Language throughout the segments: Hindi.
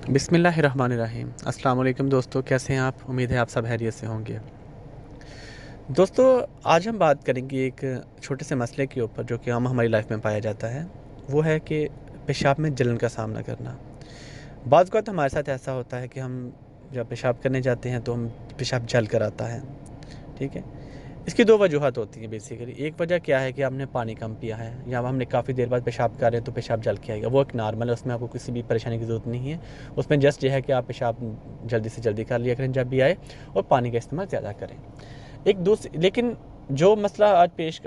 बिस्मिल्लाहिर्रहमानिर्रहीम। अस्सलाम वालेकुम दोस्तों, कैसे हैं आप? उम्मीद है आप सब खैरियत से होंगे। दोस्तों, आज हम बात करेंगे एक छोटे से मसले के ऊपर जो कि आम हमारी लाइफ में पाया जाता है। वो है कि पेशाब में जलन का सामना करना। बाज़ औक़ात हमारे साथ ऐसा होता है कि हम जब पेशाब करने जाते हैं तो हम पेशाब जल कर आता है, ठीक है। इसकी दो वजूहत होती हैं बेसिकली। एक वजह क्या है कि हमने पानी कम पिया है या हमने काफ़ी देर बाद पेशाब कर रहे हैं तो पेशाब जल के आएगा, वो एक नॉर्मल है, उसमें आपको किसी भी परेशानी की ज़रूरत नहीं है। उसमें जस्ट ये है कि आप पेशाब जल्दी से जल्दी कर लिया करें जब भी आए, और पानी का इस्तेमाल ज़्यादा करें। लेकिन जो मसला आज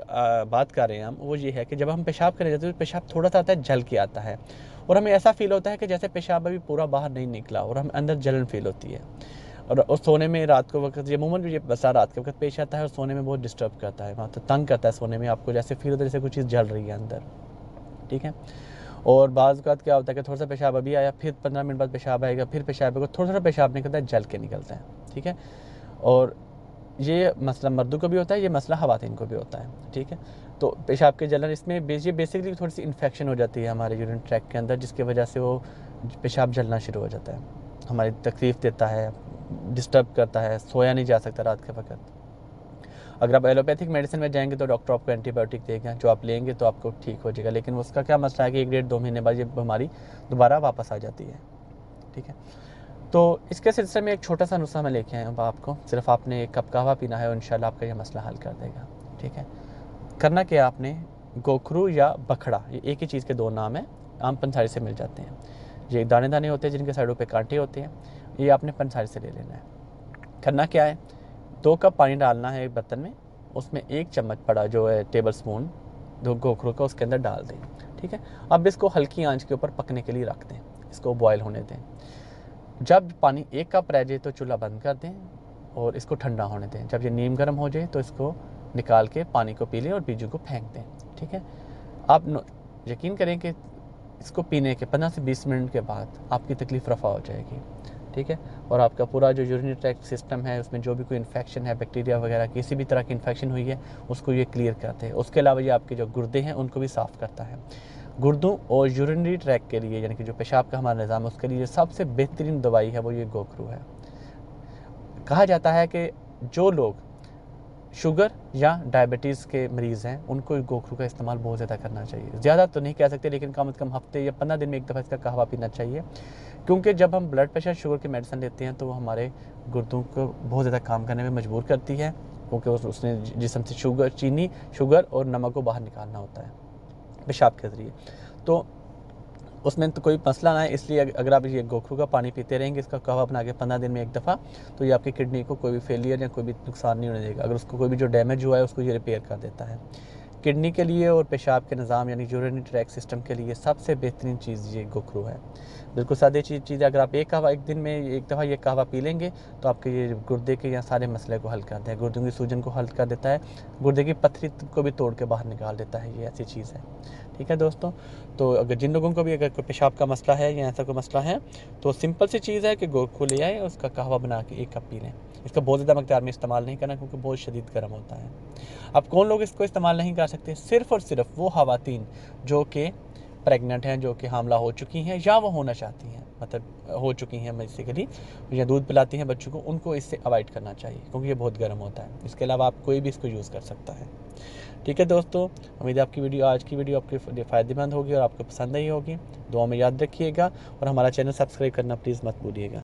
बात कर रहे हैं हम, वो ये है कि जब हम पेशाब करने जाते हैं तो पेशाब थोड़ा सा आता है, जल के आता है, और हमें ऐसा फील होता है कि जैसे पेशाब अभी पूरा बाहर नहीं निकला, और हम अंदर जलन फील होती है। और सोने में रात को वक्त ये अमूमन ये मसला रात के वक्त पेश आता है, और सोने में बहुत डिस्टर्ब करता है, मतलब तंग करता है। सोने में आपको जैसे फील होता है जैसे कुछ चीज़ जल रही है अंदर, ठीक है। और बाज़ औक़ात क्या होता है कि थोड़ा सा पेशाब अभी आया, फिर 15 मिनट बाद पेशाब आएगा, फिर पेशाब आएगा, थोड़ा सा पेशाब निकलता है, जल के निकलता है, ठीक है। और ये मसला मर्दों को भी होता है, ये मसला ख़वातीन को भी होता है, ठीक है। तो पेशाब के जलन इसमें ये बेसिकली थोड़ी सी इन्फेक्शन हो जाती है हमारे यूरिन ट्रैक के अंदर, जिसकी वजह से वो पेशाब जलना शुरू हो जाता है, हमारी तकलीफ़ देता है, डिस्टर्ब करता है, सोया नहीं जा सकता रात के वक्त। अगर आप एलोपैथिक मेडिसिन में जाएंगे तो डॉक्टर आपको एंटीबायोटिक देगा, जो आप लेंगे तो आपको ठीक हो जाएगा, लेकिन उसका क्या मसला है कि 1-1.5-2 महीने बाद ये बीमारी दोबारा वापस आ जाती है, ठीक है। तो इसके सिलसिले में एक छोटा सा नुस्खा मैं लेके आया हूँ आपको। सिर्फ आपने 1 कप कहवा पीना है और इंशाल्लाह आपका ये मसला हल कर देगा, ठीक है। करना क्या, आपने गोखरू या बखड़ा, ये एक ही चीज़ के 2 नाम हैं, आम पंसारी से मिल जाते हैं। ये दाने दाने होते हैं जिनके साइडों पे कांटे होते हैं, ये आपने पंसारी से ले लेना है। करना क्या है, 2 कप पानी डालना है एक बर्तन में, उसमें 1 चम्मच पड़ा जो है टेबल स्पून दो गोखरू का उसके अंदर डाल दें, ठीक है। अब इसको हल्की आंच के ऊपर पकने के लिए रख दें, इसको बॉयल होने दें। जब पानी 1 कप रह जाए तो चूल्हा बंद कर दें और इसको ठंडा होने दें। जब ये नीम गर्म हो जाए तो इसको निकाल के पानी को पी लें और बीजू को फेंक दें, ठीक है। आप यकीन करें कि इसको पीने के 15 से 20 मिनट के बाद आपकी तकलीफ़ रफ़ा हो जाएगी, ठीक है। और आपका पूरा जो यूरिनरी ट्रैक्ट सिस्टम है, उसमें जो भी कोई इन्फेक्शन है, बैक्टीरिया वगैरह किसी भी तरह की इन्फेक्शन हुई है, उसको ये क्लियर करते हैं। उसके अलावा ये आपके जो गुर्दे हैं उनको भी साफ़ करता है। गुर्दों और यूरिनरी ट्रैक्ट के लिए, यानी कि जो पेशाब का हमारा निज़ाम है, उसके लिए सबसे बेहतरीन दवाई है वो ये गोखरू है। कहा जाता है कि जो लोग शुगर या डायबिटीज़ के मरीज़ हैं उनको गोखरू का इस्तेमाल बहुत ज़्यादा करना चाहिए। ज़्यादा तो नहीं कह सकते, लेकिन कम से कम हफ्ते या 15 दिन में एक दफ़ा इसका कहवा पीना चाहिए, क्योंकि जब हम ब्लड प्रेशर शुगर की मेडिसिन लेते हैं तो वो हमारे गुर्दों को बहुत ज़्यादा काम करने में मजबूर करती है, क्योंकि उसने जिस्म से चीनी, शुगर और नमक को बाहर निकालना होता है पेशाब के ज़रिए। तो उसमें तो कोई मसला ना है, इसलिए अगर आप ये गोखरू का पानी पीते रहेंगे, इसका कहवा बना के 15 दिन में एक दफ़ा, तो ये आपकी किडनी को कोई भी फेलियर या कोई भी नुकसान नहीं होने देगा। अगर उसको कोई भी जो डैमेज हुआ है उसको ये रिपेयर कर देता है। किडनी के लिए और पेशाब के निज़ाम यानी यूरिनरी ट्रैक्ट सिस्टम के लिए सबसे बेहतरीन चीज़ ये गोखरू है। बिल्कुल सादी चीज़ है। अगर आप एक दिन में एक दफ़ा ये कहवा पी लेंगे तो आपके ये गुर्दे के या सारे मसले को हल करता है, गुर्दों की सूजन को हल कर देता है, गुर्दे की पथरी को भी तोड़ के बाहर निकाल देता है। ये ऐसी चीज़ है, ठीक है दोस्तों। तो अगर जिन लोगों को भी अगर कोई पेशाब का मसला है या ऐसा कोई मसला है, तो सिंपल सी चीज़ है कि गोखरू ले आए, उसका कहवा बना के 1 कप पी लें। इसका बहुत ज़्यादा मकदार में इस्तेमाल नहीं करना, क्योंकि बहुत शदीद गर्म होता है। अब कौन लोग इसको इस्तेमाल नहीं कर सकते? सिर्फ़ और सिर्फ वो ख़वातीन जो कि प्रेग्नेंट हैं, जो कि हामला हो चुकी हैं या वो होना चाहती हैं, मतलब हो चुकी हैं बेसिकली, या दूध पिलाती हैं बच्चों को, उनको इससे अवॉइड करना चाहिए, क्योंकि ये बहुत गर्म होता है। इसके अलावा आप कोई भी इसको यूज़ कर सकता है, ठीक है दोस्तों। उम्मीद है आज की वीडियो आपके फ़ायदेमंद होगी और आपको पसंद आई होगी। दुआ में याद रखिएगा और हमारा चैनल सब्सक्राइब करना प्लीज़ मत भूलिएगा।